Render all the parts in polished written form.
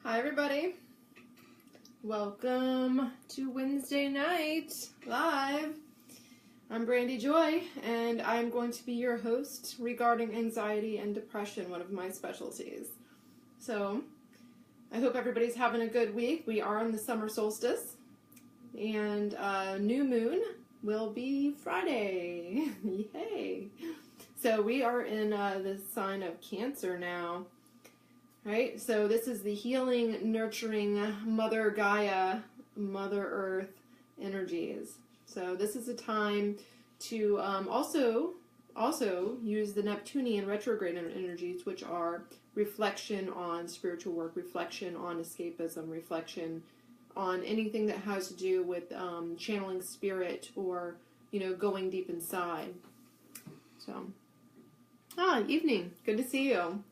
Hi everybody, welcome to Wednesday night live. I'm Brandy Joy and I'm going to be your host regarding anxiety and depression, one of my specialties. So I hope everybody's having a good week. We are on the summer solstice and new moon will be Friday. Yay! So we are in the sign of Cancer now. Right, so this is the healing, nurturing Mother Gaia, Mother Earth energies. So this is a time to also use the Neptunian retrograde energies, which are reflection on spiritual work, reflection on escapism, reflection on anything that has to do with channeling spirit or, going deep inside. So, evening. Good to see you.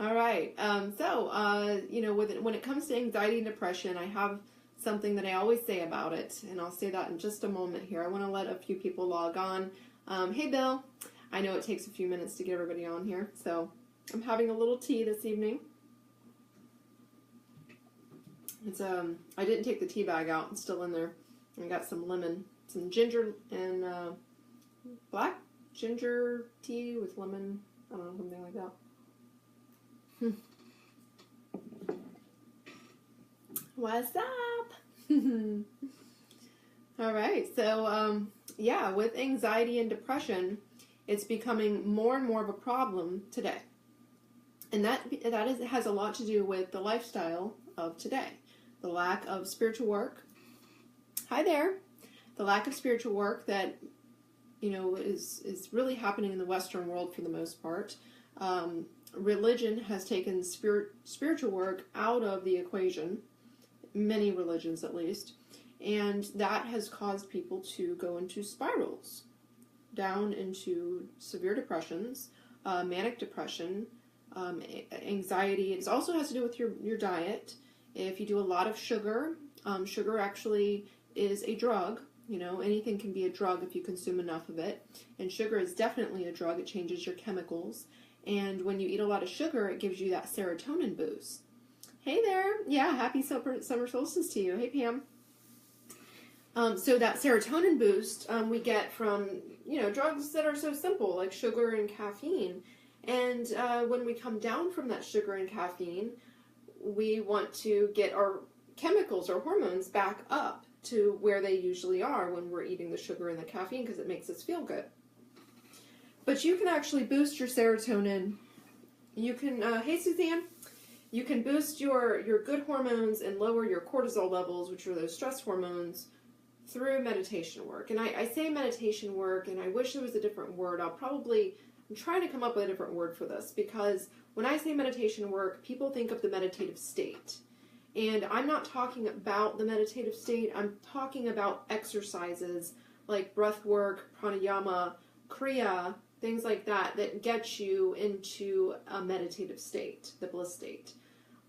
All right. When it comes to anxiety and depression, I have something that I always say about it, and I'll say that in just a moment here. I want to let a few people log on. Hey, Bill. I know it takes a few minutes to get everybody on here, so I'm having a little tea this evening. It's I didn't take the tea bag out. It's still in there. I got some lemon, some ginger, and black ginger tea with lemon. I don't know, something like that. What's up? All right, so with anxiety and depression, it's becoming more and more of a problem today, and that has a lot to do with the lifestyle of today, the lack of spiritual work. Hi there, the lack of spiritual work that is really happening in the Western world for the most part. Religion has taken spiritual work out of the equation, many religions at least, and that has caused people to go into spirals, down into severe depressions, manic depression, anxiety. It also has to do with your diet. If you do a lot of sugar, sugar actually is a drug. Anything can be a drug if you consume enough of it, and sugar is definitely a drug. It changes your chemicals. And when you eat a lot of sugar, it gives you that serotonin boost. Hey there. Yeah, happy summer solstice to you. Hey, Pam. So that serotonin boost we get from, drugs that are so simple, like sugar and caffeine. And when we come down from that sugar and caffeine, we want to get our chemicals, our hormones, back up to where they usually are when we're eating the sugar and the caffeine, because it makes us feel good. But you can actually boost your serotonin. You can, hey Suzanne, you can boost your good hormones and lower your cortisol levels, which are those stress hormones, through meditation work. And I say meditation work, and I wish there was a different word. I'm trying to come up with a different word for this, because when I say meditation work, people think of the meditative state. And I'm not talking about the meditative state. I'm talking about exercises like breathwork, Pranayama, Kriya, things like that get you into a meditative state, the bliss state.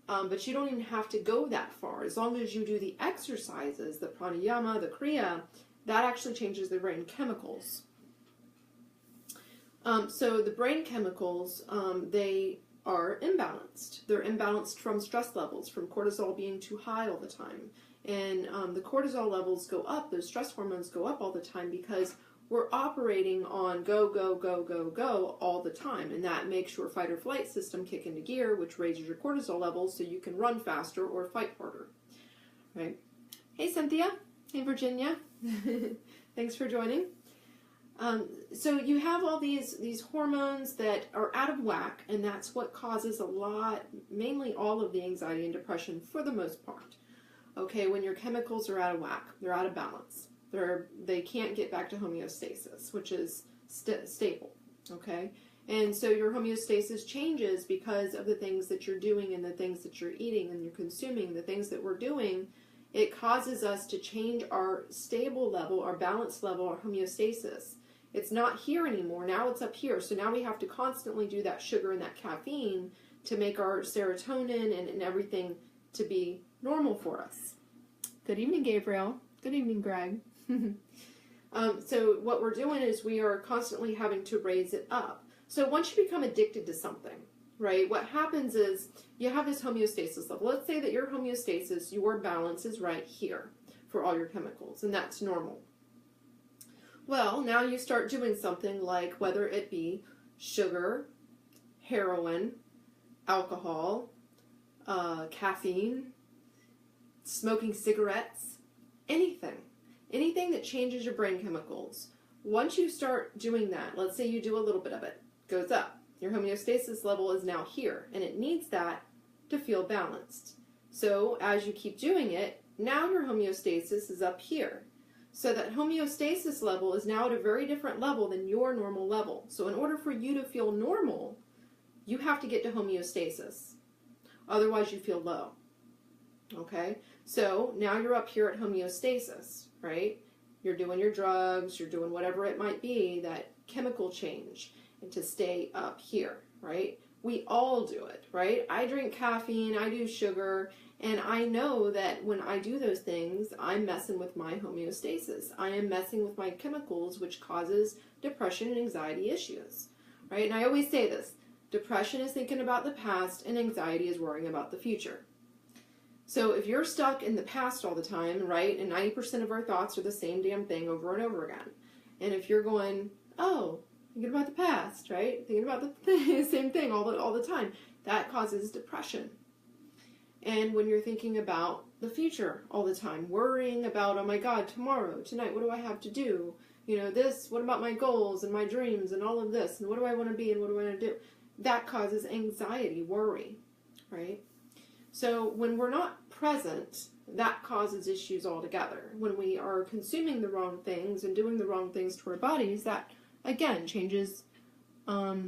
But you don't even have to go that far. As long as you do the exercises, the pranayama, the kriya, that actually changes the brain chemicals. So the brain chemicals, they are imbalanced. They're imbalanced from stress levels, from cortisol being too high all the time. And the cortisol levels go up, those stress hormones go up all the time, because we're operating on go, go, go, go, go all the time. And that makes your fight or flight system kick into gear, which raises your cortisol levels so you can run faster or fight harder. Right? Hey, Cynthia. Hey, Virginia. Thanks for joining. So you have all these hormones that are out of whack, and that's what causes mainly all of the anxiety and depression for the most part. Okay, when your chemicals are out of whack, they're out of balance. They can't get back to homeostasis, which is stable, okay? And so your homeostasis changes because of the things that you're doing and the things that you're eating and you're consuming, the things that we're doing. It causes us to change our stable level, our balance level, our homeostasis. It's not here anymore. Now it's up here. So now we have to constantly do that sugar and that caffeine to make our serotonin and everything to be normal for us. Good evening, Gabriel. Good evening, Greg. So what we're doing is we are constantly having to raise it up. So once you become addicted to something, right? What happens is you have this homeostasis level. Let's say that your homeostasis, your balance is right here for all your chemicals, and that's normal. Well, now you start doing something like, whether it be sugar, heroin, alcohol, caffeine, smoking cigarettes, anything that changes your brain chemicals. Once you start doing that, let's say you do a little bit of it, goes up. Your homeostasis level is now here, and it needs that to feel balanced. So as you keep doing it, now your homeostasis is up here. So that homeostasis level is now at a very different level than your normal level. So in order for you to feel normal, you have to get to homeostasis. Otherwise you feel low. Okay? So now you're up here at homeostasis, right? You're doing your drugs, you're doing whatever it might be, that chemical change, and to stay up here, right? We all do it, right? I drink caffeine, I do sugar, and I know that when I do those things, I'm messing with my homeostasis. I am messing with my chemicals, which causes depression and anxiety issues, right? And I always say this, depression is thinking about the past, and anxiety is worrying about the future. So if you're stuck in the past all the time, right, and 90% of our thoughts are the same damn thing over and over again. And if you're going, oh, thinking about the past, right, thinking about the same thing all the time, that causes depression. And when you're thinking about the future all the time, worrying about, oh my God, tomorrow, tonight, what do I have to do? You know, this, what about my goals and my dreams and all of this, and what do I want to be and what do I want to do? That causes anxiety, worry, right? So when we're not present, that causes issues altogether. When we are consuming the wrong things and doing the wrong things to our bodies, that again changes our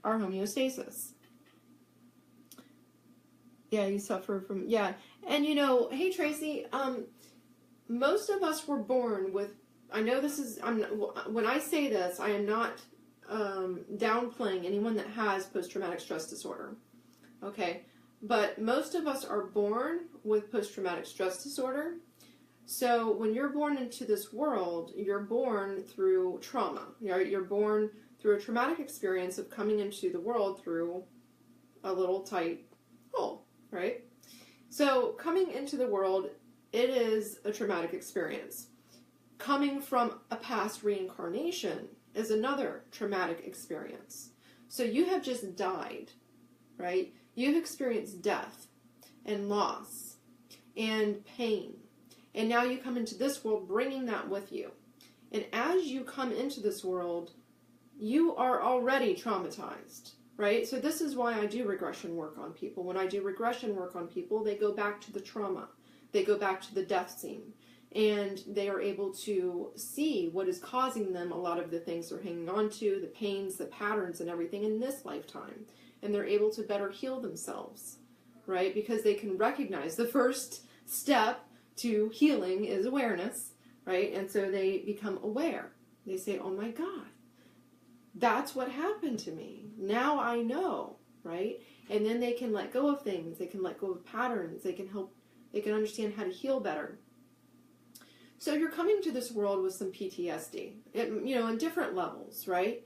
homeostasis. Yeah, you suffer from, yeah. And you know, hey Tracy, most of us were born with, I know this is, when I say this, I am not downplaying anyone that has post-traumatic stress disorder. Okay. But most of us are born with post-traumatic stress disorder. So when you're born into this world, you're born through trauma. You're born through a traumatic experience of coming into the world through a little tight hole, right? So coming into the world, it is a traumatic experience. Coming from a past reincarnation is another traumatic experience. So you have just died, right? You've experienced death and loss and pain. And now you come into this world bringing that with you. And as you come into this world, you are already traumatized, right? So this is why I do regression work on people. When I do regression work on people, they go back to the trauma. They go back to the death scene. And they are able to see what is causing them a lot of the things they're hanging on to, the pains, the patterns, and everything in this lifetime. And they're able to better heal themselves, right? Because they can recognize the first step to healing is awareness, right? And so they become aware. They say, oh my God, that's what happened to me. Now I know, right? And then they can let go of things. They can let go of patterns. They can understand how to heal better. So you're coming to this world with some PTSD, in different levels, right?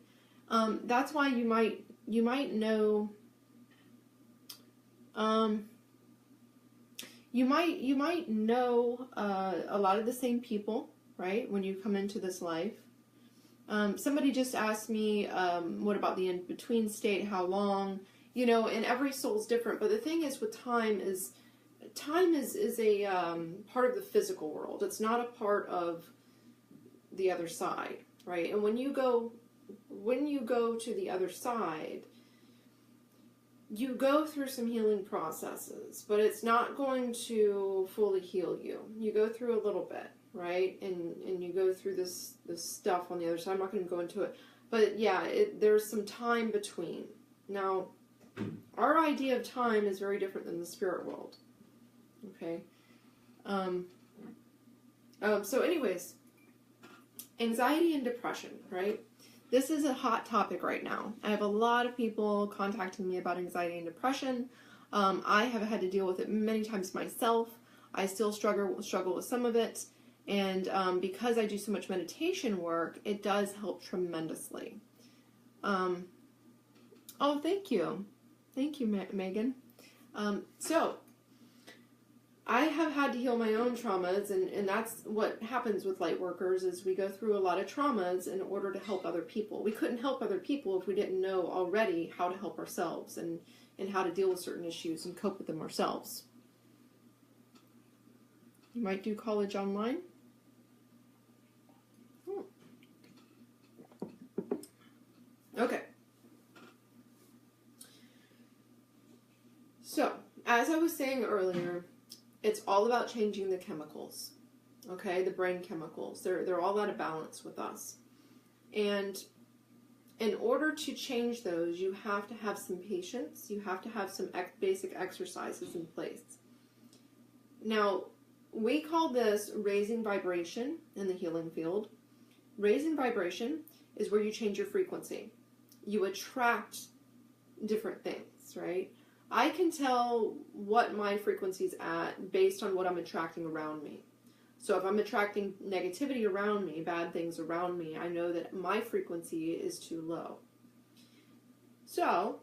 That's why you might know, you might know a lot of the same people, right? When you come into this life. Somebody just asked me, what about the in-between state? How long? And every soul's different. But the thing is with time is a part of the physical world. It's not a part of the other side, right? And when you go to the other side, you go through some healing processes, but it's not going to fully heal you. You go through a little bit, right? And you go through this stuff on the other side. I'm not going to go into it. But yeah, there's some time between. Now, our idea of time is very different than the spirit world. Okay. So anyways, anxiety and depression, right? This is a hot topic right now. I have a lot of people contacting me about anxiety and depression. I have had to deal with it many times myself. I still struggle with some of it. And because I do so much meditation work, it does help tremendously. Oh, thank you. Thank you, Megan. So, I have had to heal my own traumas, and that's what happens with light workers, is we go through a lot of traumas in order to help other people. We couldn't help other people if we didn't know already how to help ourselves and how to deal with certain issues and cope with them ourselves. You might do college online. Okay. So, as I was saying earlier, it's all about changing the chemicals, okay? The brain chemicals. They're all out of balance with us. And in order to change those, you have to have some patience. You have to have some basic exercises in place. Now, we call this raising vibration in the healing field. Raising vibration is where you change your frequency. You attract different things, right? I can tell what my frequency's at based on what I'm attracting around me. So if I'm attracting negativity around me, bad things around me, I know that my frequency is too low. So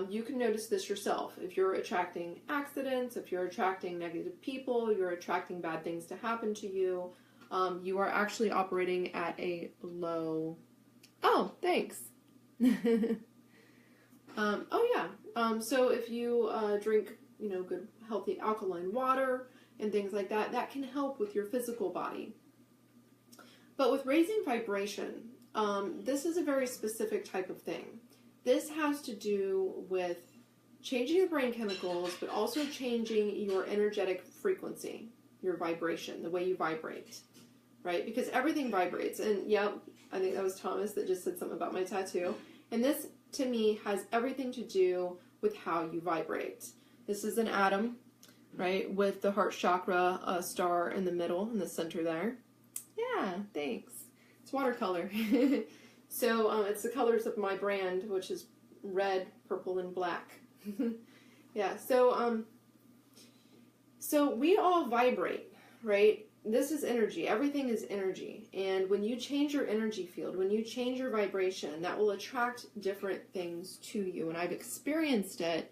you can notice this yourself. If you're attracting accidents, if you're attracting negative people, you're attracting bad things to happen to you, you are actually operating at a low... Oh, thanks. Oh yeah. So if you drink, good healthy alkaline water and things like that, that can help with your physical body. But with raising vibration, this is a very specific type of thing. This has to do with changing your brain chemicals, but also changing your energetic frequency, your vibration, the way you vibrate, right? Because everything vibrates. And yeah, I think that was Thomas that just said something about my tattoo. And this, to me, has everything to do with how you vibrate. This is an atom, right, with the heart chakra star in the middle, in the center there. Yeah, thanks. It's watercolor. So it's the colors of my brand, which is red, purple, and black. Yeah, so we all vibrate, right? This is energy. Everything is energy. And when you change your energy field, when you change your vibration, that will attract different things to you. And I've experienced it.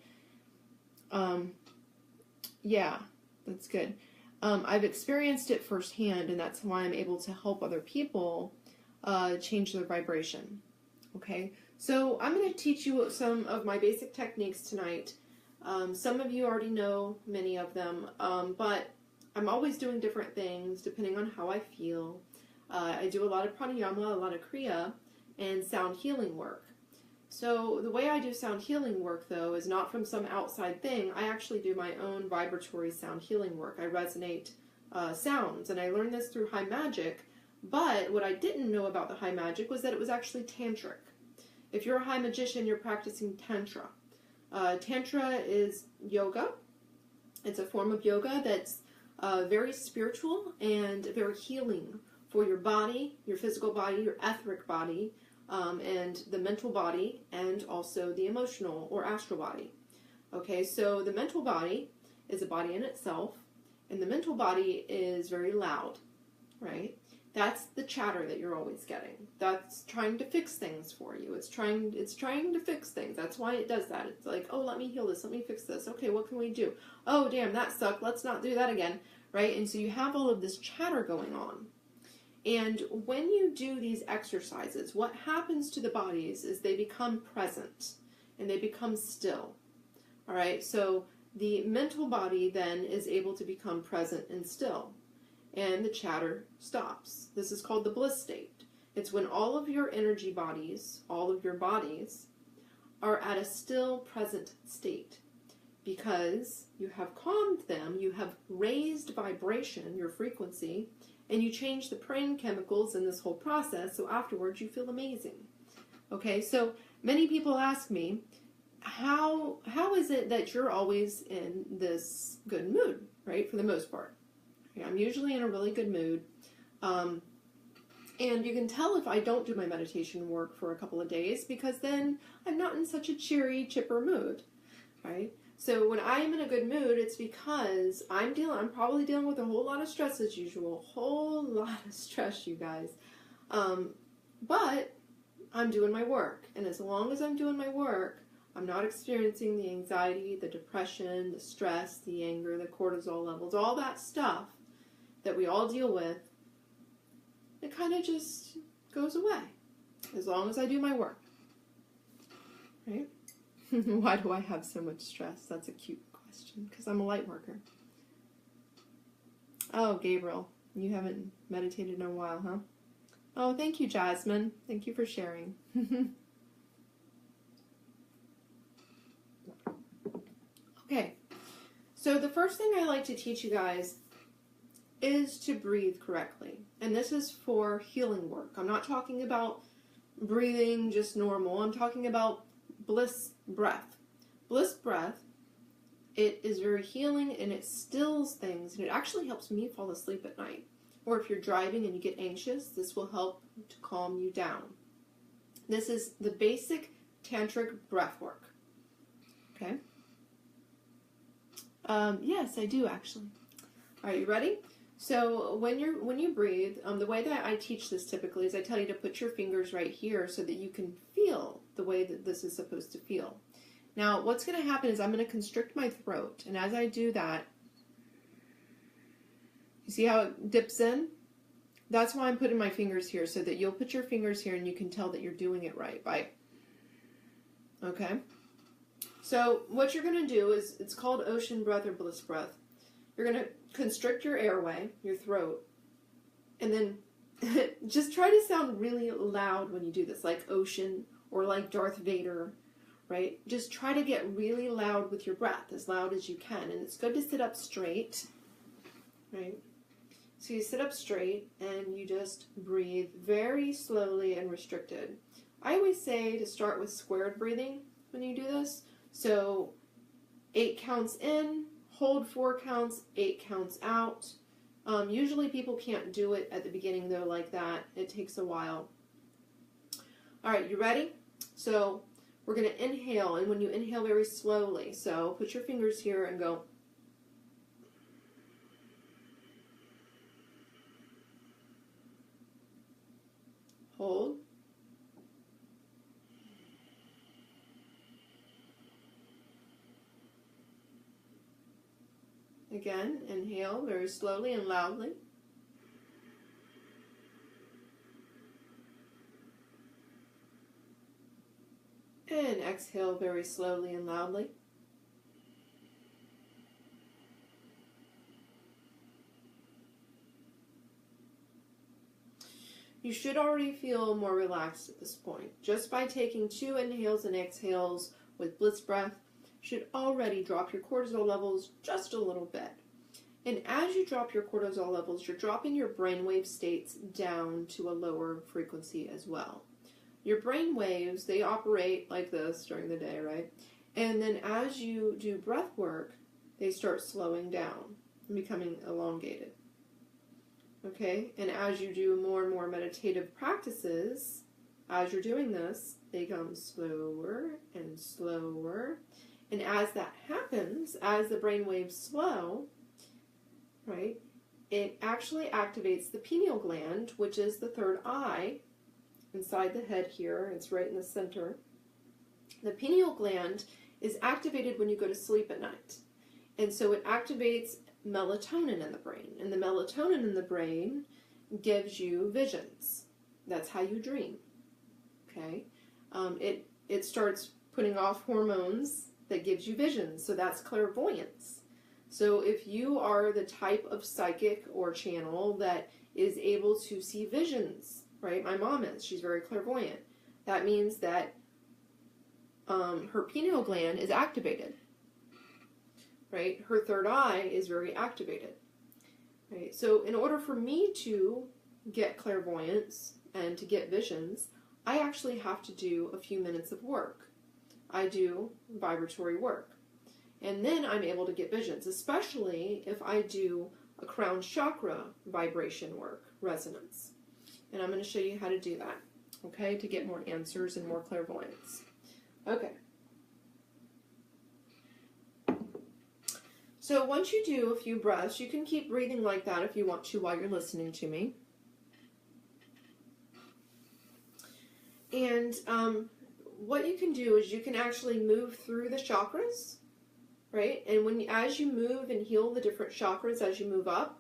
Yeah, that's good. I've experienced it firsthand, and that's why I'm able to help other people change their vibration. Okay, so I'm going to teach you some of my basic techniques tonight. Some of you already know many of them, but I'm always doing different things depending on how I feel. I do a lot of Pranayama, a lot of Kriya, and sound healing work. So the way I do sound healing work, though, is not from some outside thing. I actually do my own vibratory sound healing work. I resonate sounds, and I learned this through high magic. But what I didn't know about the high magic was that it was actually tantric. If you're a high magician, you're practicing Tantra. Tantra is yoga. It's a form of yoga that's very spiritual and very healing for your body, your physical body, your etheric body, and the mental body, and also the emotional or astral body. Okay, so the mental body is a body in itself, and the mental body is very loud, right? That's the chatter that you're always getting. That's trying to fix things for you. It's trying to fix things. That's why it does that. It's like, oh, let me heal this. Let me fix this. Okay, what can we do? Oh, damn, that sucked. Let's not do that again, right? And so you have all of this chatter going on. And when you do these exercises, what happens to the bodies is they become present and they become still. All right, so the mental body then is able to become present and still, and the chatter stops. This is called the bliss state. It's when all of your energy bodies, all of your bodies, are at a still present state because you have calmed them, you have raised vibration, your frequency, and you change the brain chemicals in this whole process, so afterwards you feel amazing. Okay, so many people ask me, how is it that you're always in this good mood, right, for the most part? Okay, I'm usually in a really good mood, and you can tell if I don't do my meditation work for a couple of days, because then I'm not in such a cheery, chipper mood, right? So when I am in a good mood, it's because I'm probably dealing with a whole lot of stress as usual. Whole lot of stress, you guys. But I'm doing my work. And as long as I'm doing my work, I'm not experiencing the anxiety, the depression, the stress, the anger, the cortisol levels, all that stuff that we all deal with, it kind of just goes away as long as I do my work, right? Why do I have so much stress? That's a cute question, because I'm a light worker. Oh, Gabriel, you haven't meditated in a while, huh? Oh, thank you, Jasmine. Thank you for sharing. Okay, so the first thing I like to teach you guys is to breathe correctly. And this is for healing work. I'm not talking about breathing just normal. I'm talking about bliss breath. Bliss breath, it is very healing and it stills things, and it actually helps me fall asleep at night. Or if you're driving and you get anxious, this will help to calm you down. This is the basic tantric breath work. Okay? Yes, I do actually. All right, you ready? So when you breathe, the way that I teach this typically is I tell you to put your fingers right here so that you can feel the way that this is supposed to feel. Now, what's going to happen is I'm going to constrict my throat, and as I do that, you see how it dips in? That's why I'm putting my fingers here, so that you'll put your fingers here and you can tell that you're doing it right. Okay? So what you're going to do is, it's called ocean breath or bliss breath. You're going to constrict your airway, your throat, and then just try to sound really loud when you do this, like ocean or like Darth Vader, right? Just try to get really loud with your breath, as loud as you can. And it's good to sit up straight, right? So you sit up straight and you just breathe very slowly and restricted. I always say to start with squared breathing when you do this. So 8 counts in, hold 4 counts, 8 counts out. Usually people can't do it at the beginning though like that. It takes a while. All right, you ready? So we're going to inhale, and when you inhale very slowly, so put your fingers here and go. Hold. Again, inhale very slowly and loudly. And exhale very slowly and loudly. You should already feel more relaxed at this point. Just by taking 2 inhales and exhales with bliss breath, should already drop your cortisol levels just a little bit. And as you drop your cortisol levels, you're dropping your brainwave states down to a lower frequency as well. Your brain waves, they operate like this during the day, right? And then as you do breath work, they start slowing down and becoming elongated. Okay? And as you do more and more meditative practices, as you're doing this, they come slower and slower. And as that happens, as the brain waves slow, right, it actually activates the pineal gland, which is the third eye, inside the head here. It's right in the center. The pineal gland is activated when you go to sleep at night. And so it activates melatonin in the brain. And the melatonin in the brain gives you visions. That's how you dream. Okay? It starts putting off hormones that gives you visions. So that's clairvoyance. So if you are the type of psychic or channel that is able to see visions, right? My mom is. She's very clairvoyant. That means that her pineal gland is activated, right? Her third eye is very activated, right? So in order for me to get clairvoyance and to get visions, I actually have to do a few minutes of work. I do vibratory work. And then I'm able to get visions, especially if I do a crown chakra vibration work, resonance. And I'm going to show you how to do that, okay, to get more answers and more clairvoyance. Okay. So once you do a few breaths, you can keep breathing like that if you want to while you're listening to me. And what you can do is you can actually move through the chakras, right? And as you move and heal the different chakras as you move up,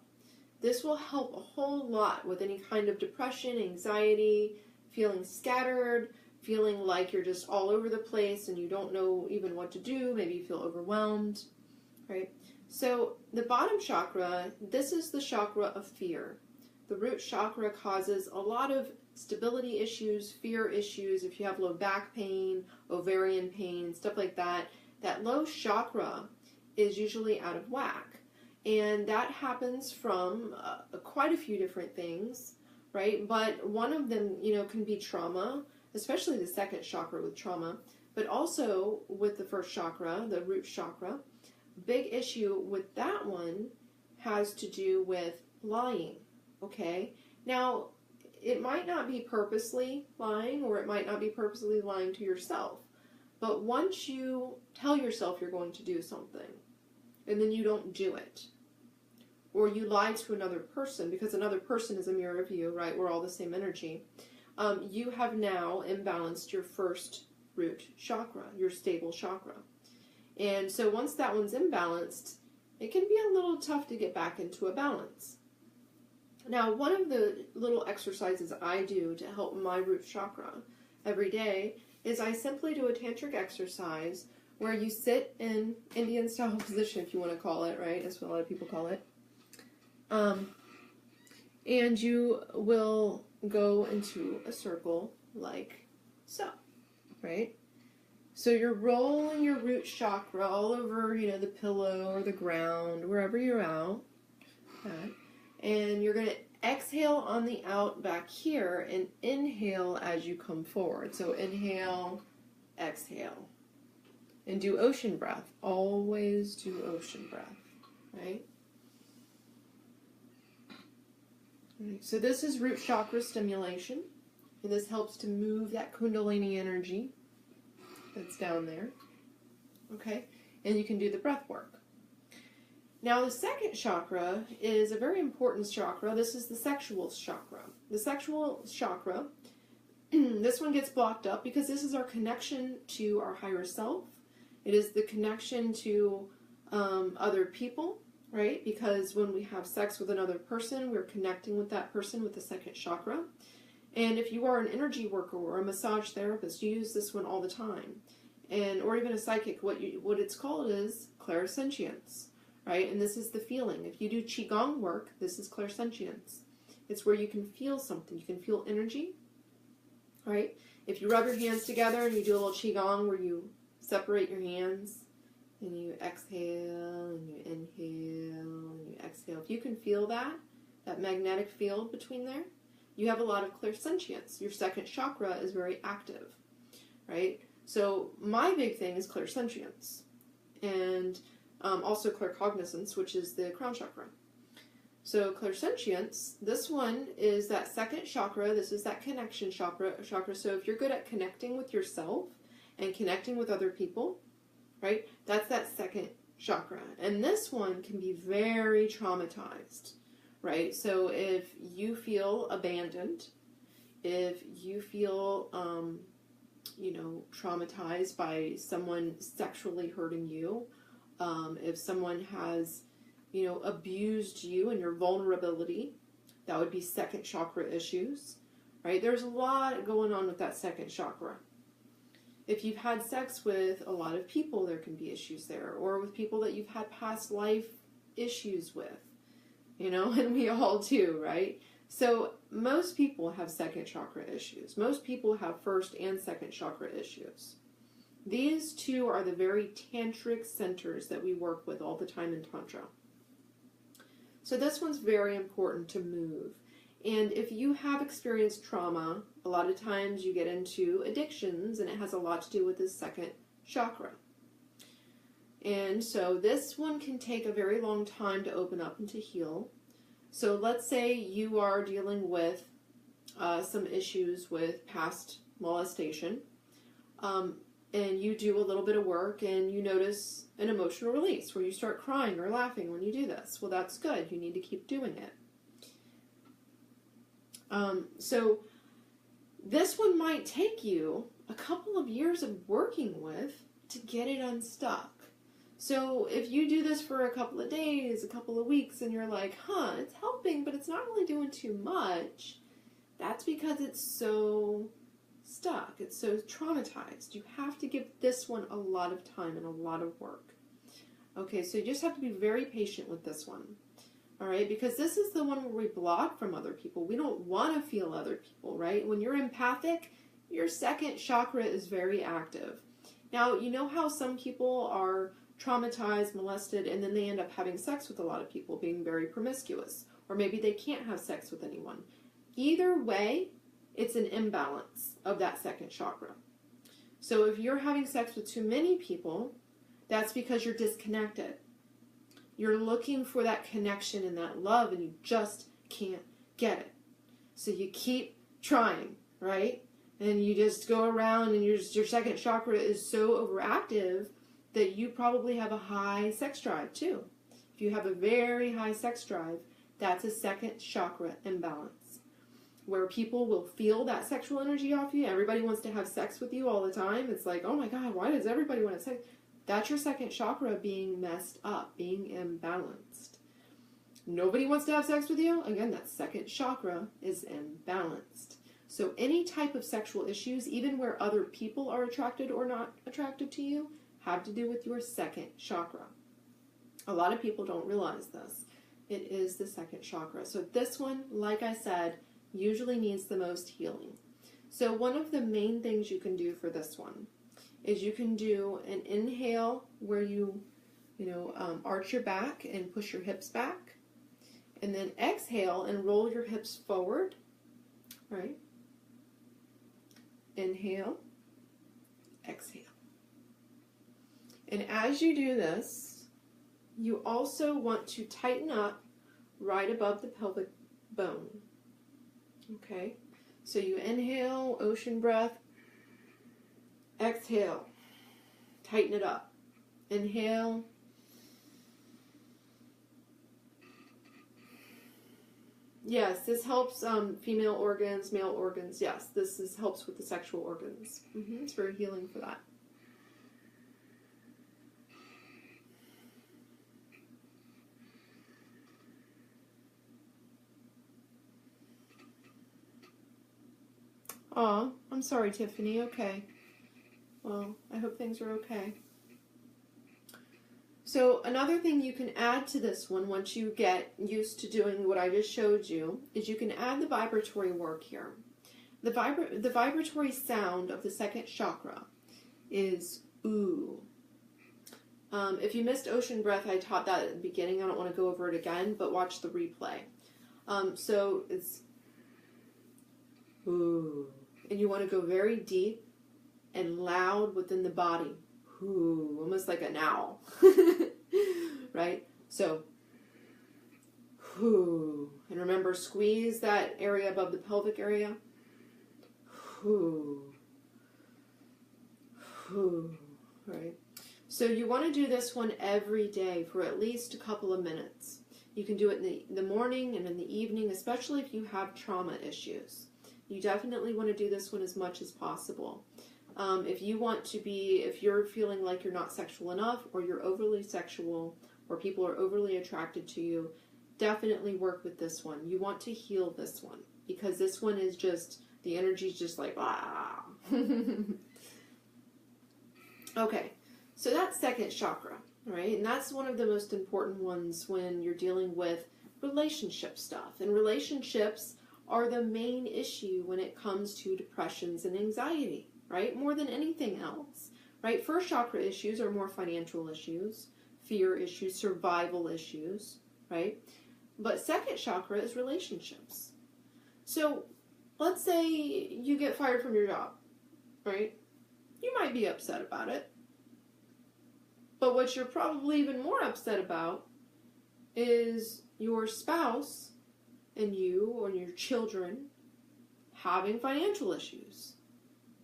this will help a whole lot with any kind of depression, anxiety, feeling scattered, feeling like you're just all over the place and you don't know even what to do. Maybe you feel overwhelmed, right? So the bottom chakra, this is the chakra of fear. The root chakra causes a lot of stability issues, fear issues. If you have low back pain, ovarian pain, stuff like that, that low chakra is usually out of whack. And that happens from quite a few different things, right? But one of them, can be trauma, especially the second chakra with trauma, but also with the first chakra, the root chakra. Big issue with that one has to do with lying, okay? Now, it might not be purposely lying, or it might not be purposely lying to yourself, but once you tell yourself you're going to do something, and then you don't do it, or you lie to another person, because another person is a mirror of you, right? We're all the same energy. You have now imbalanced your first root chakra, your stable chakra. And so once that one's imbalanced, it can be a little tough to get back into a balance. Now, one of the little exercises I do to help my root chakra every day is I simply do a tantric exercise where you sit in Indian style position, if you want to call it, right? That's what a lot of people call it. And you will go into a circle like so, right? So you're rolling your root chakra all over, the pillow or the ground, wherever you're out at. And you're going to exhale on the out back here and inhale as you come forward. So inhale, exhale. And do ocean breath. Always do ocean breath, right? So this is root chakra stimulation. And this helps to move that Kundalini energy that's down there. Okay? And you can do the breath work. Now the second chakra is a very important chakra. This is the sexual chakra. The sexual chakra, this one gets blocked up because this is our connection to our higher self. It is the connection to other people, right? Because when we have sex with another person, we're connecting with that person with the second chakra. And if you are an energy worker or a massage therapist, you use this one all the time. Or even a psychic, what it's called is clairsentience, right? And this is the feeling. If you do qigong work, this is clairsentience. It's where you can feel something. You can feel energy, right? If you rub your hands together and you do a little qigong where you separate your hands and you exhale and you inhale and you exhale. If you can feel that magnetic field between there, you have a lot of clairsentience. Your second chakra is very active, right? So my big thing is clairsentience and also claircognizance, which is the crown chakra. So clairsentience, this one is that second chakra. This is that connection chakra. So if you're good at connecting with yourself and connecting with other people, right, that's that second chakra. And this one can be very traumatized, right? So if you feel abandoned, if you feel, traumatized by someone sexually hurting you, if someone has, abused you and your vulnerability, that would be second chakra issues, right? There's a lot going on with that second chakra. If you've had sex with a lot of people, there can be issues there, or with people that you've had past life issues with, and we all do, right? So most people have second chakra issues. Most people have first and second chakra issues. These two are the very tantric centers that we work with all the time in Tantra. So this one's very important to move. And if you have experienced trauma, a lot of times you get into addictions, and it has a lot to do with this second chakra. And so this one can take a very long time to open up and to heal. So let's say you are dealing with some issues with past molestation, and you do a little bit of work and you notice an emotional release where you start crying or laughing when you do this. Well, that's good. You need to keep doing it. So this one might take you a couple of years of working with to get it unstuck. So if you do this for a couple of days, a couple of weeks, and you're like, it's helping, but it's not really doing too much, that's because it's so stuck. It's so traumatized. You have to give this one a lot of time and a lot of work. Okay, so you just have to be very patient with this one. All right, because this is the one where we block from other people. We don't want to feel other people, right? When you're empathic, your second chakra is very active. Now, you know how some people are traumatized, molested, and then they end up having sex with a lot of people, being very promiscuous, or maybe they can't have sex with anyone. Either way, it's an imbalance of that second chakra. So if you're having sex with too many people, that's because you're disconnected. You're looking for that connection and that love, and you just can't get it. So you keep trying, right? And you just go around, and your second chakra is so overactive that you probably have a high sex drive too. If you have a very high sex drive, that's a second chakra imbalance, where people will feel that sexual energy off you. Everybody wants to have sex with you all the time. It's like, oh my God, why does everybody want to have sex? That's your second chakra being messed up, being imbalanced. Nobody wants to have sex with you. Again, that second chakra is imbalanced. So any type of sexual issues, even where other people are attracted or not attracted to you, have to do with your second chakra. A lot of people don't realize this. It is the second chakra. So this one, like I said, usually needs the most healing. So one of the main things you can do for this one is you can do an inhale where you arch your back and push your hips back, and then exhale and roll your hips forward, right? Inhale, exhale. And as you do this, you also want to tighten up right above the pelvic bone. Okay? So you inhale, ocean breath. Exhale. Tighten it up. Inhale. Yes, this helps female organs, male organs. Yes, helps with the sexual organs. It's very healing for that. Oh, I'm sorry, Tiffany. Okay. Well, I hope things are okay. So another thing you can add to this one once you get used to doing what I just showed you is you can add the vibratory work here. The vibratory sound of the second chakra is ooh. If you missed ocean breath, I taught that at the beginning. I don't want to go over it again, but watch the replay. So it's ooh. And you want to go very deep and loud within the body. Ooh, almost like an owl. Right? So, ooh. And remember, squeeze that area above the pelvic area. Ooh. Ooh. Right? So you want to do this one every day for at least a couple of minutes. You can do it in the morning and in the evening, especially if you have trauma issues. You definitely want to do this one as much as possible. If you're feeling like you're not sexual enough, or you're overly sexual, or people are overly attracted to you, definitely work with this one. You want to heal this one, because this one is just, the energy's just like, ah. Okay, so that's second chakra, right? And that's one of the most important ones when you're dealing with relationship stuff. And relationships are the main issue when it comes to depressions and anxiety, right? More than anything else, right? First chakra issues are more financial issues, fear issues, survival issues, right? But second chakra is relationships. So let's say you get fired from your job, right? You might be upset about it. But what you're probably even more upset about is your spouse and you or your children having financial issues.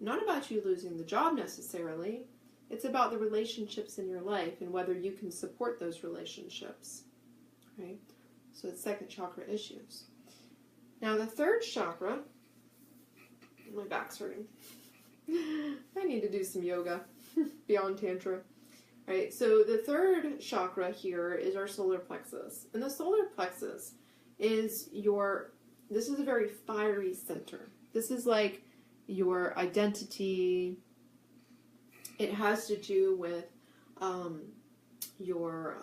Not about you losing the job necessarily. It's about the relationships in your life and whether you can support those relationships. Right? So it's second chakra issues. Now the third chakra, my back's hurting. I need to do some yoga beyond Tantra. Right, so the third chakra here is our solar plexus. And the solar plexus is this is a very fiery center. This is like your identity. It has to do with your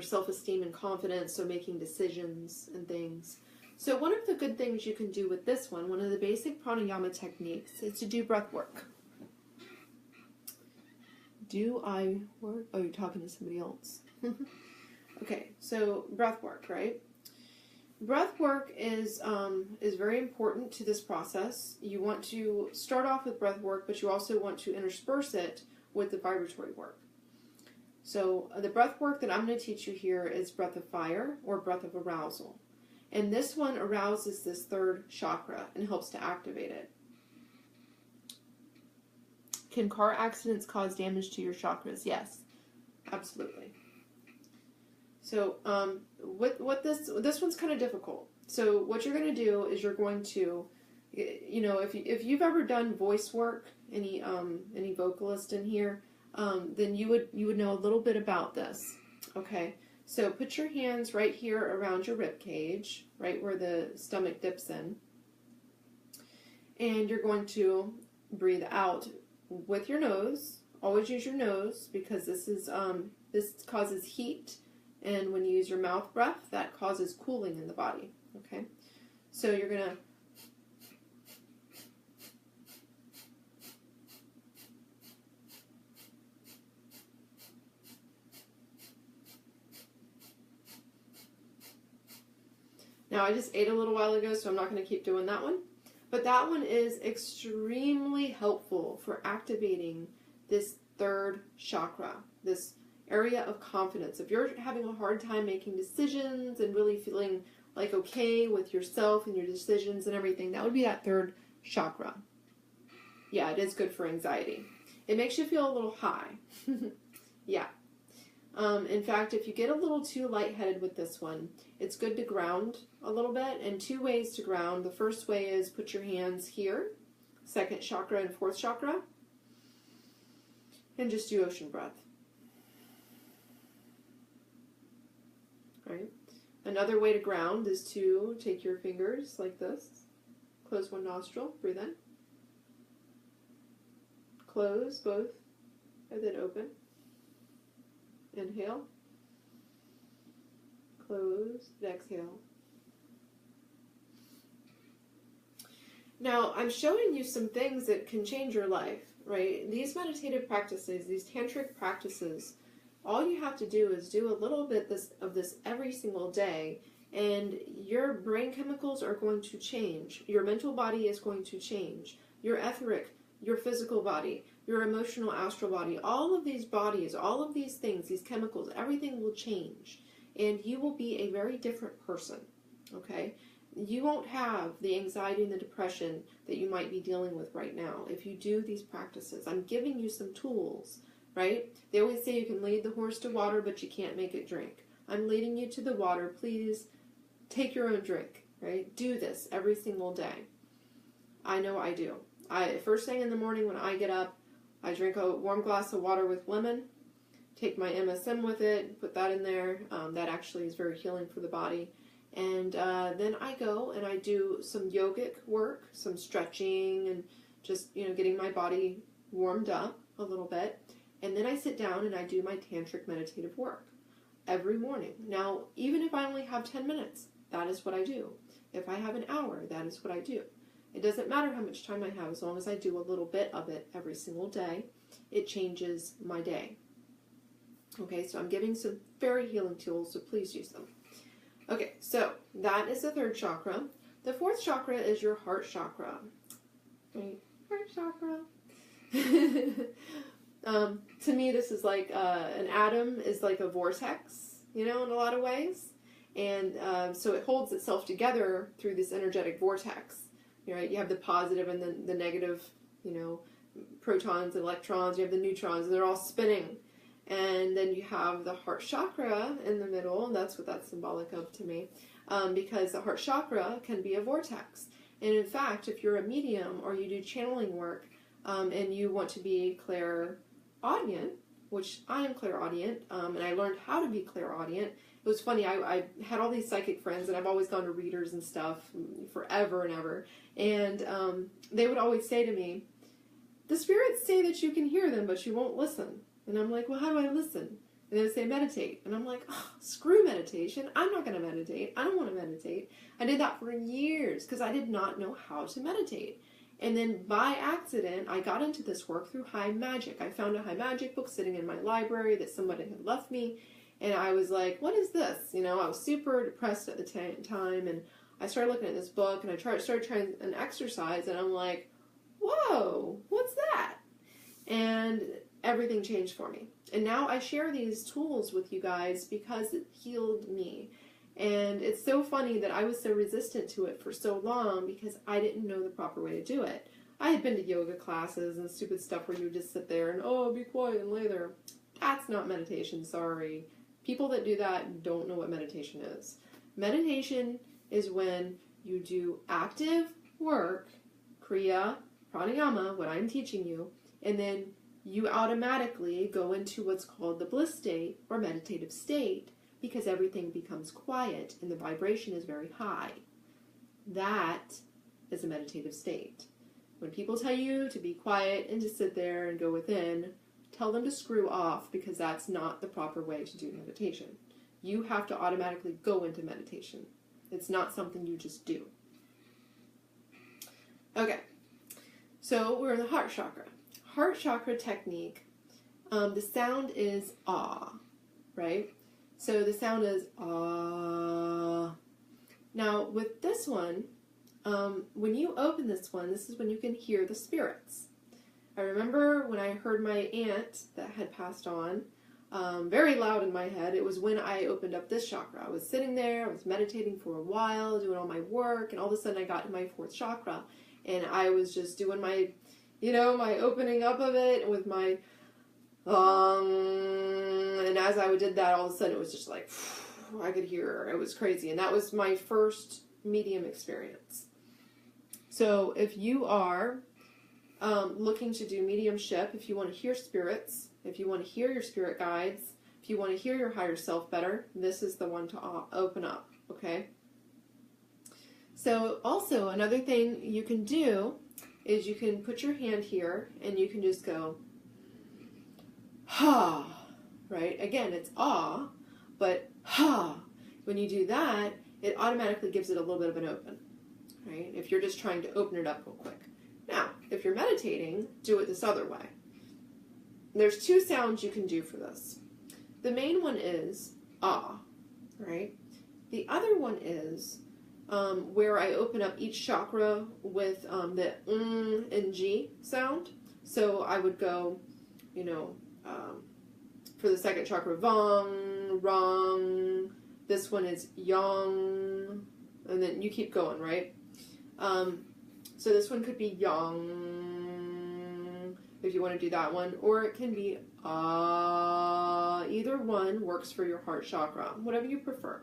self-esteem and confidence, so making decisions and things. So one of the good things you can do with this one of the basic pranayama techniques, is to do breath work. Oh, you're talking to somebody else. Okay, so breath work, right? Breath work is very important to this process. You want to start off with breath work, but you also want to intersperse it with the vibratory work. So the breath work that I'm going to teach you here is breath of fire or breath of arousal. And this one arouses this third chakra and helps to activate it. Can car accidents cause damage to your chakras? Yes, absolutely. So this one's kind of difficult. So what you're going to do is you're going to, if you've ever done voice work, any vocalist in here, then you would know a little bit about this. Okay, so put your hands right here around your rib cage, right where the stomach dips in, and you're going to breathe out with your nose. Always use your nose, because this causes heat, and when you use your mouth breath, that causes cooling in the body. Okay, so you're gonna now, I just ate a little while ago, so I'm not going to keep doing that one. But that one is extremely helpful for activating this third chakra, this area of confidence. If you're having a hard time making decisions and really feeling like okay with yourself and your decisions and everything, that would be that third chakra. Yeah, it is good for anxiety. It makes you feel a little high. Yeah. In fact, if you get a little too lightheaded with this one, it's good to ground a little bit. And 2 ways to ground. The first way is put your hands here, second chakra and fourth chakra, and just do ocean breath. Right? Another way to ground is to take your fingers like this, close one nostril, breathe in, close both, and then open. Inhale, close, and exhale. Now, I'm showing you some things that can change your life, right? These meditative practices, these tantric practices, all you have to do is do a little bit of this every single day, and your brain chemicals are going to change. Your mental body is going to change. Your etheric, your physical body, your emotional astral body, all of these bodies, all of these things, these chemicals, everything will change. And you will be a very different person, okay? You won't have the anxiety and the depression that you might be dealing with right now if you do these practices. I'm giving you some tools, right? They always say you can lead the horse to water, but you can't make it drink. I'm leading you to the water. Please take your own drink, right? Do this every single day. I know I do. First thing in the morning when I get up, I drink a warm glass of water with lemon, take my MSM with it, put that in there. That actually is very healing for the body. And then I go and I do some yogic work, some stretching, and just, getting my body warmed up a little bit. And then I sit down and I do my tantric meditative work every morning. Now, even if I only have 10 minutes, that is what I do. If I have an hour, that is what I do. It doesn't matter how much time I have, as long as I do a little bit of it every single day. It changes my day. Okay, so I'm giving some very healing tools, so please use them. Okay, so that is the third chakra. The fourth chakra is your heart chakra. Right? Heart chakra. To me, this is like an atom is like a vortex, in a lot of ways. And so it holds itself together through this energetic vortex. Right? You have the positive and the negative, protons and electrons. You have the neutrons. They're all spinning. And then you have the heart chakra in the middle, and that's what that's symbolic of to me, because the heart chakra can be a vortex. And in fact, if you're a medium or you do channeling work and you want to be clairaudient, which I am clairaudient, and I learned how to be clairaudient. It was funny, I had all these psychic friends, and I've always gone to readers and stuff forever and ever. And they would always say to me, the spirits say that you can hear them, but you won't listen. And I'm like, well, how do I listen? And they would say, meditate. And I'm like, oh, screw meditation. I'm not going to meditate. I don't want to meditate. I did that for years because I did not know how to meditate. And then by accident, I got into this work through high magic. I found a high magic book sitting in my library that somebody had left me. And I was like, what is this? You know, I was super depressed at the time. And I started looking at this book and I started trying an exercise. And I'm like, whoa, what's that? And everything changed for me. And now I share these tools with you guys because it healed me. And it's so funny that I was so resistant to it for so long because I didn't know the proper way to do it. I had been to yoga classes and stupid stuff where you would just sit there and, oh, be quiet and lay there. That's not meditation, sorry. People that do that don't know what meditation is. Meditation is when you do active work, Kriya, Pranayama, what I'm teaching you, and then you automatically go into what's called the bliss state or meditative state because everything becomes quiet and the vibration is very high. That is a meditative state. When people tell you to be quiet and to sit there and go within, tell them to screw off because that's not the proper way to do meditation. You have to automatically go into meditation. It's not something you just do. Okay, so we're in the heart chakra. Heart chakra technique, the sound is ah, right? So the sound is ah. Now with this one, when you open this one, this is when you can hear the spirits. I remember when I heard my aunt that had passed on, very loud in my head. It was when I opened up this chakra. I was sitting there, I was meditating for a while, doing all my work, and all of a sudden I got to my fourth chakra, and I was just doing my, my opening up of it with my, and as I did that, all of a sudden it was just like, I could hear her. It was crazy, and that was my first medium experience. So if you are looking to do mediumship, if you want to hear spirits, if you want to hear your spirit guides, if you want to hear your higher self better, this is the one to open up, okay? So also another thing you can do is you can put your hand here and you can just go, ha, right? Again, it's ah, but ha. When you do that, it automatically gives it a little bit of an open, right? If you're just trying to open it up real quick. Now, if you're meditating, do it this other way. There's two sounds you can do for this. The main one is ah, right? The other one is where I open up each chakra with the and G sound. So I would go, for the second chakra, vang, rang. This one is yang, and then you keep going, right? So this one could be yang, if you want to do that one, or it can be ah. Either one works for your heart chakra, whatever you prefer.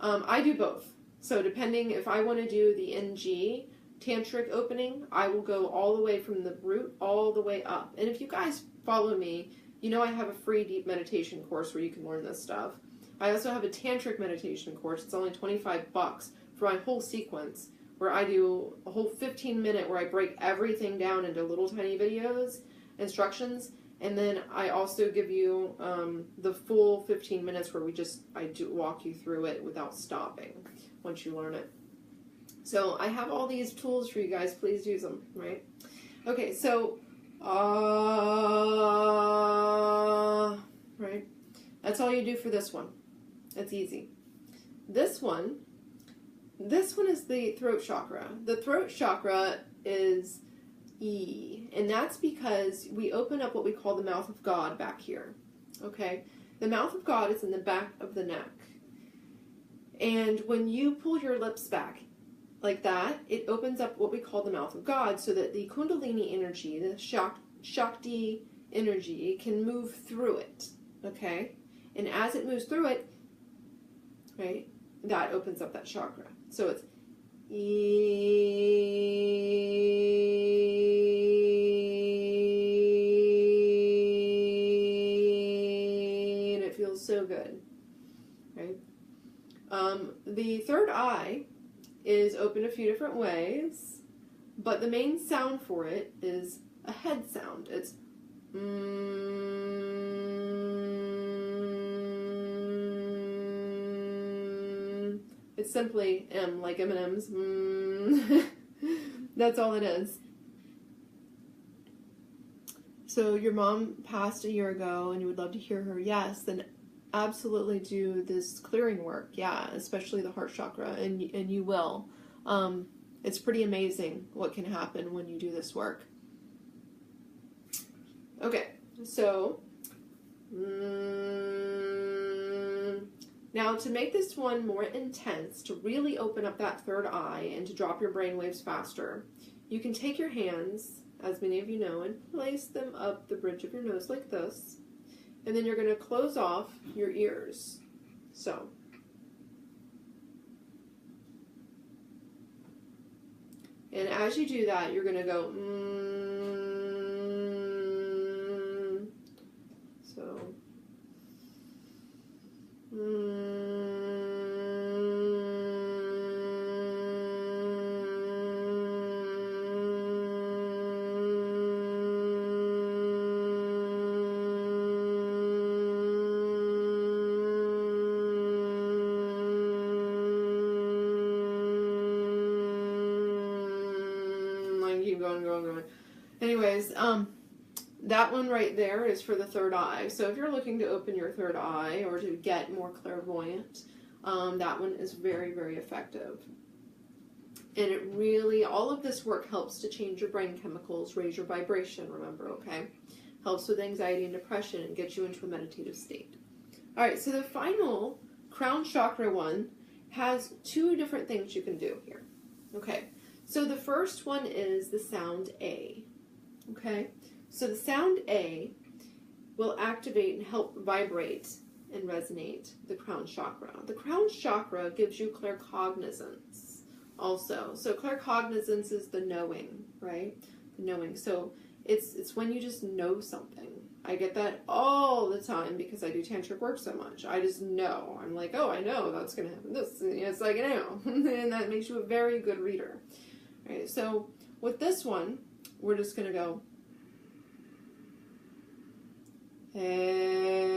I do both. So depending, if I want to do the NG tantric opening, I will go all the way from the root all the way up. And if you guys follow me, I have a free deep meditation course where you can learn this stuff. I also have a tantric meditation course. It's only $25 for my whole sequence, where I do a whole 15-minute where I break everything down into little tiny videos, instructions, and then I also give you the full 15 minutes where I do walk you through it without stopping once you learn it. So I have all these tools for you guys. Please use them, right? Okay, so right? That's all you do for this one. It's easy. This one is the throat chakra. The throat chakra is E, and that's because we open up what we call the mouth of God back here, okay? The mouth of God is in the back of the neck, and when you pull your lips back like that, it opens up what we call the mouth of God so that the Kundalini energy, the Shakti energy, can move through it, okay? And as it moves through it, right, that opens up that chakra. So it's And it feels so good, right? The third eye is open a few different ways, but the main sound for it is a head sound. It's It's simply M, like M&M's. That's all it is. So your mom passed a year ago and you would love to hear her, yes, then absolutely do this clearing work. Yeah, especially the heart chakra, and you will. It's pretty amazing what can happen when you do this work. Okay, so now to make this one more intense, to really open up that third eye and to drop your brain waves faster, you can take your hands, as many of you know, and place them up the bridge of your nose like this. And then you're going to close off your ears. So. And as you do that, you're going to go, So. Going. Anyways, that one right there is for the third eye. So if you're looking to open your third eye or to get more clairvoyant, that one is very, very effective. And it really, all of this work helps to change your brain chemicals, raise your vibration, remember, okay? Helps with anxiety and depression and gets you into a meditative state. All right, so the final crown chakra one has two different things you can do here, okay? So the first one is the sound A, okay? So the sound A will activate and help vibrate and resonate the crown chakra. The crown chakra gives you claircognizance also. So claircognizance is the knowing, right? The knowing. So it's when you just know something. I get that all the time because I do tantric work so much. I just know. I'm like, oh, I know that's going to happen. This, and it's like, I know. And that makes you a very good reader. Right, so with this one, we're just going to go. Hey.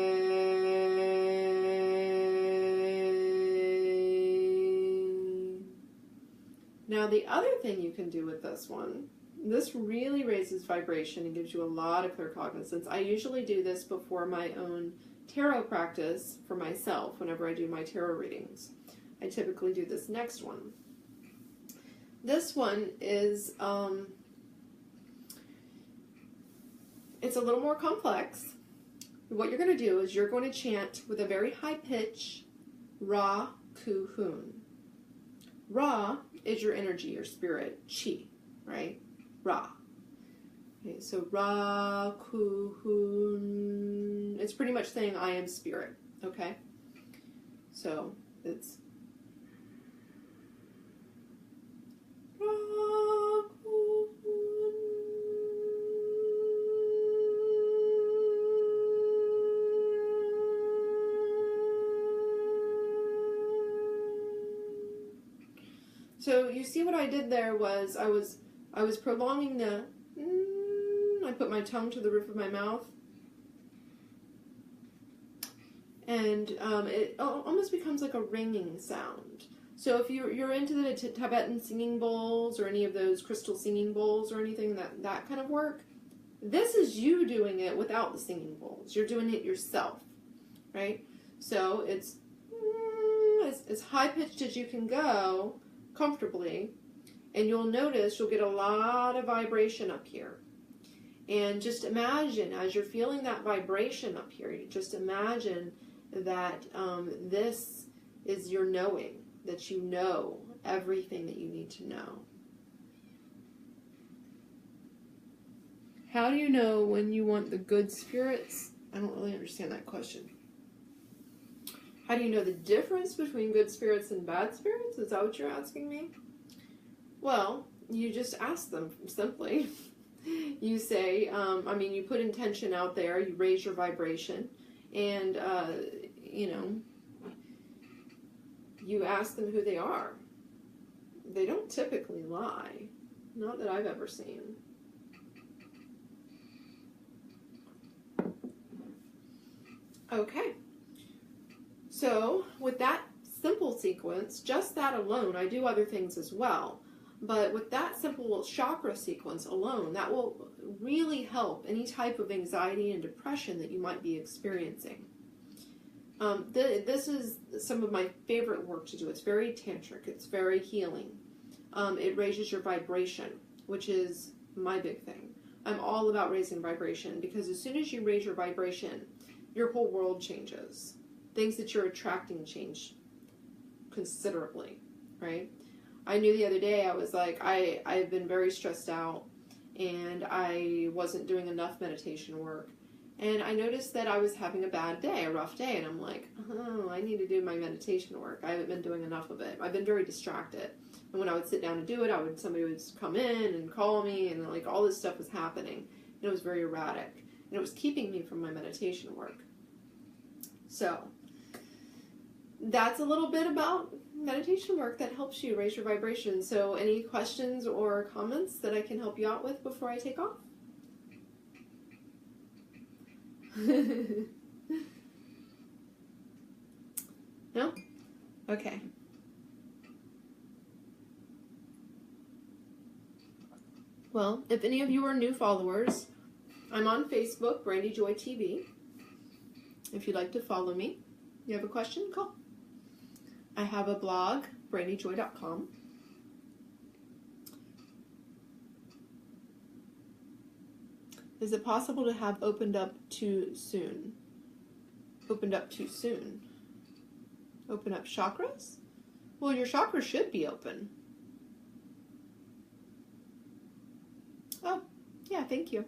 Now the other thing you can do with this one, this really raises vibration and gives you a lot of claircognizance. I usually do this before my own tarot practice for myself whenever I do my tarot readings. I typically do this next one. This one is, it's a little more complex. What you're going to do is you're going to chant with a very high pitch, Ra Ku Hun. Ra is your energy, your spirit, Chi, right? Ra. Okay, so Ra Ku Hun. It's pretty much saying I am spirit, okay? So it's So you see what I did there was I was prolonging the I put my tongue to the roof of my mouth, and it almost becomes like a ringing sound. So if you're into the Tibetan singing bowls or any of those crystal singing bowls or anything that kind of work, this is you doing it without the singing bowls. You're doing it yourself, right? So it's as high pitched as you can go comfortably, and you'll notice you'll get a lot of vibration up here. And just imagine as you're feeling that vibration up here, you just imagine that this is your knowing, that you know everything that you need to know. How do you know when you want the good spirits? I don't really understand that question. How do you know the difference between good spirits and bad spirits? Is that what you're asking me? Well, you just ask them simply. You say, you put intention out there, you raise your vibration, and, you ask them who they are. They don't typically lie. Not that I've ever seen. Okay. So, with that simple sequence, just that alone, I do other things as well. But with that simple chakra sequence alone, that will really help any type of anxiety and depression that you might be experiencing. This is some of my favorite work to do. It's very tantric. It's very healing. It raises your vibration, which is my big thing. I'm all about raising vibration because as soon as you raise your vibration, your whole world changes. Things that you're attracting change considerably, right? I knew the other day, I was like, I've been very stressed out and I wasn't doing enough meditation work. And I noticed that I was having a bad day, a rough day, and I'm like, oh, I need to do my meditation work. I haven't been doing enough of it. I've been very distracted. And when I would sit down to do it, somebody would come in and call me, and like all this stuff was happening. And it was very erratic. And it was keeping me from my meditation work. So, that's a little bit about meditation work that helps you raise your vibration. So, any questions or comments that I can help you out with before I take off? No? Okay. Well, if any of you are new followers, I'm on Facebook, Brandy Joy TV. If you'd like to follow me, you have a question, call. I have a blog, brandyjoy.com. Is it possible to have opened up too soon? Opened up too soon? Open up chakras? Well, your chakras should be open. Oh, yeah, thank you.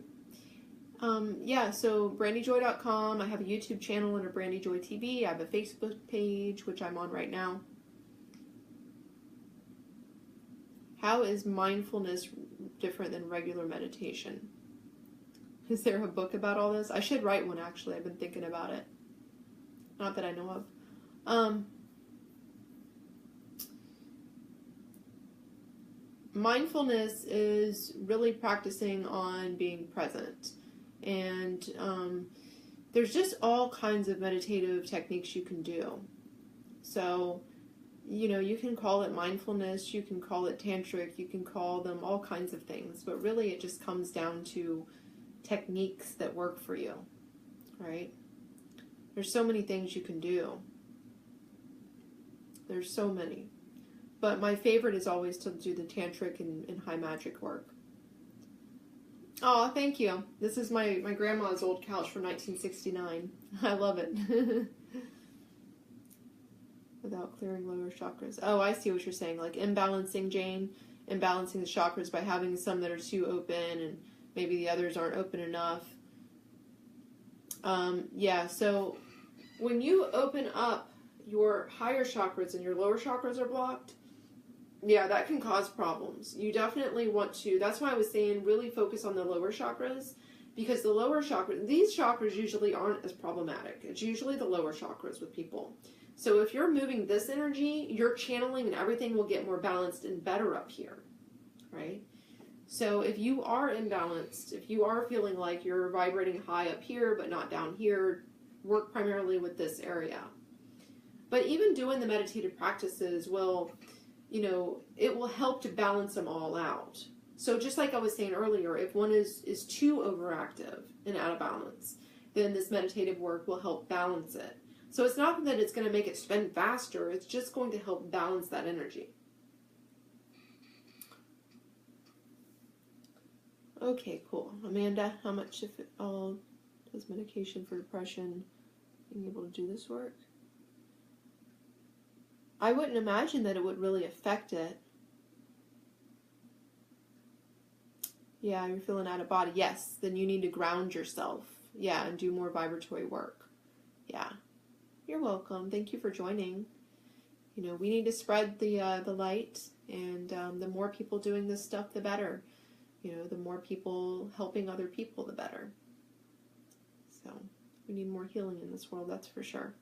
So brandyjoy.com. I have a YouTube channel under Brandy Joy TV. I have a Facebook page, which I'm on right now. How is mindfulness different than regular meditation? Is there a book about all this? I should write one, actually. I've been thinking about it. Not that I know of. Mindfulness is really practicing on being present. And there's just all kinds of meditative techniques you can do. So, you can call it mindfulness, you can call it tantric, you can call them all kinds of things. But really it just comes down to techniques that work for you, right? There's so many things you can do. There's so many. But my favorite is always to do the tantric and high magic work. Oh, thank you. This is my grandma's old couch from 1969. I love it. Without clearing lower chakras. Oh, I see what you're saying. Like imbalancing, Jane. Imbalancing the chakras by having some that are too open and maybe the others aren't open enough. So when you open up your higher chakras and your lower chakras are blocked, that can cause problems. You definitely want to, that's why I was saying really focus on the lower chakras, because the lower chakras, these chakras usually aren't as problematic. It's usually the lower chakras with people. So if you're moving this energy, your channeling and everything will get more balanced and better up here, right? So if you are imbalanced, if you are feeling like you're vibrating high up here but not down here, work primarily with this area. But even doing the meditative practices will, it will help to balance them all out. So just like I was saying earlier, if one is too overactive and out of balance, then this meditative work will help balance it. So it's not that it's going to make it spin faster, it's just going to help balance that energy. Okay, cool. Amanda, how much, if it all does medication for depression, being able to do this work? I wouldn't imagine that it would really affect it. Yeah, you're feeling out of body. Yes, then you need to ground yourself. Yeah, and do more vibratory work. Yeah. You're welcome. Thank you for joining. We need to spread the light And the more people doing this stuff, the better. You know, the more people helping other people, the better. So we need more healing in this world, that's for sure.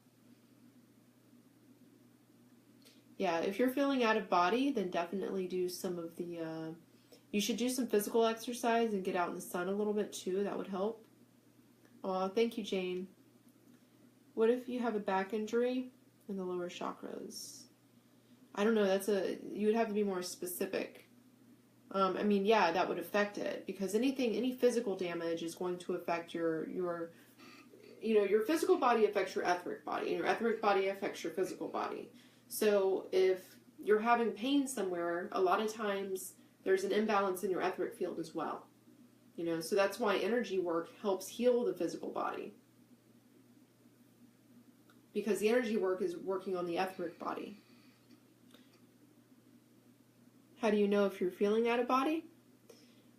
Yeah, if you're feeling out of body, then definitely do some of the, you should do some physical exercise and get out in the sun a little bit too. That would help. Oh, thank you, Jane. What if you have a back injury in the lower chakras? I don't know, you would have to be more specific. I mean, yeah, that would affect it, because any physical damage is going to affect your physical body affects your etheric body, and your etheric body affects your physical body. So if you're having pain somewhere, a lot of times there's an imbalance in your etheric field as well. You know, so that's why energy work helps heal the physical body. Because the energy work is working on the etheric body. How do you know if you're feeling out of body?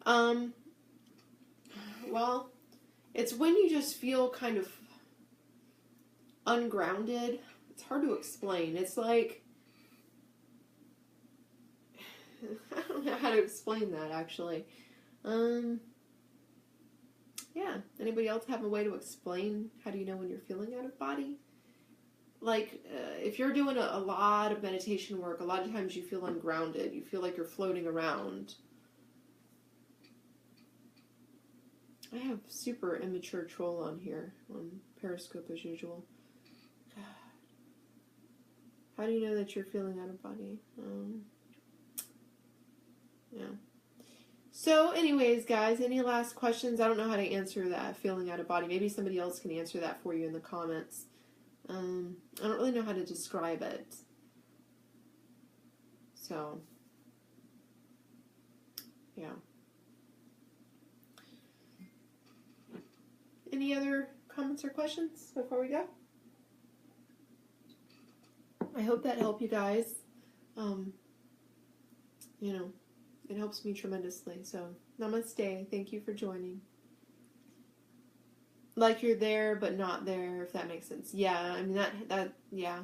Well, it's when you just feel kind of ungrounded. It's hard to explain. It's like, I don't know how to explain that, actually. Yeah. Anybody else have a way to explain how do you know when you're feeling out of body? Like, if you're doing a lot of meditation work, a lot of times you feel ungrounded. You feel like you're floating around. I have super immature troll on here, on Periscope as usual. God. How do you know that you're feeling out of body? Yeah. So anyways, guys, any last questions? I don't know how to answer that, feeling out of body. Maybe somebody else can answer that for you in the comments. I don't really know how to describe it. So, yeah. Any other comments or questions before we go? I hope that helped you guys. You know, it helps me tremendously. So, namaste. Thank you for joining. Like you're there, but not there, if that makes sense. Yeah, I mean, yeah.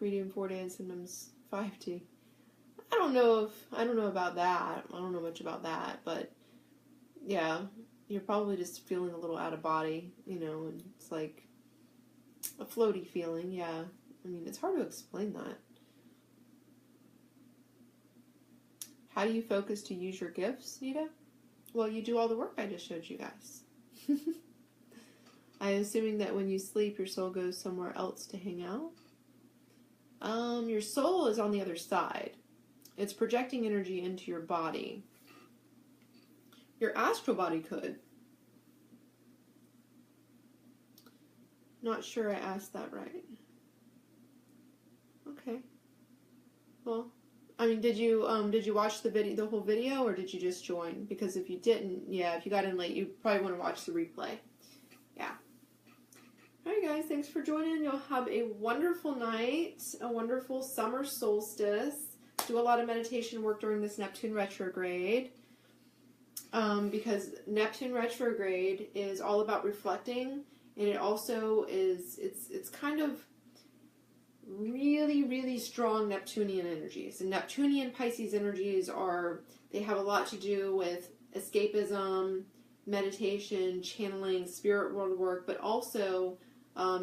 3D and 4D and sometimes 5D. I don't know about that. I don't know much about that, but yeah, you're probably just feeling a little out of body, you know, and it's like a floaty feeling, yeah. I mean, it's hard to explain that. How do you focus to use your gifts, Nita? Well, you do all the work I just showed you guys. I'm assuming that when you sleep, your soul goes somewhere else to hang out. Your soul is on the other side. It's projecting energy into your body. Your astral body could. Not sure I asked that right. Okay. Well, I mean, did you watch the whole video, or did you just join? Because if you didn't, yeah, if you got in late, you probably want to watch the replay. Yeah. Alright guys, thanks for joining. You'll have a wonderful night, a wonderful summer solstice. Do a lot of meditation work during this Neptune retrograde. Because Neptune retrograde is all about reflecting, and it also is, it's kind of really, really strong Neptunian energies. And Neptunian Pisces energies they have a lot to do with escapism, meditation, channeling, spirit world work, but also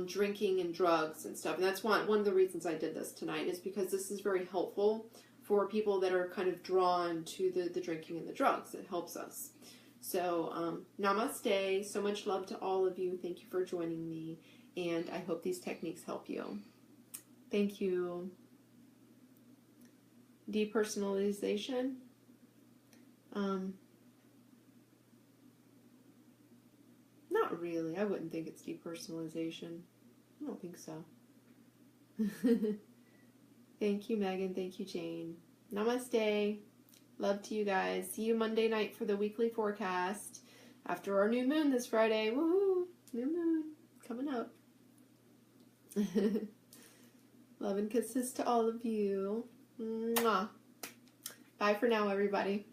drinking and drugs and stuff. And that's one of the reasons I did this tonight, is because this is very helpful for people that are kind of drawn to the drinking and the drugs. It helps us. So, namaste. So much love to all of you. Thank you for joining me. And I hope these techniques help you. Thank you. Depersonalization. Not really. I wouldn't think it's depersonalization. I don't think so. Thank you, Megan. Thank you, Jane. Namaste. Love to you guys. See you Monday night for the weekly forecast after our new moon this Friday. Woohoo! New moon coming up. Love and kisses to all of you. Mwah. Bye for now, everybody.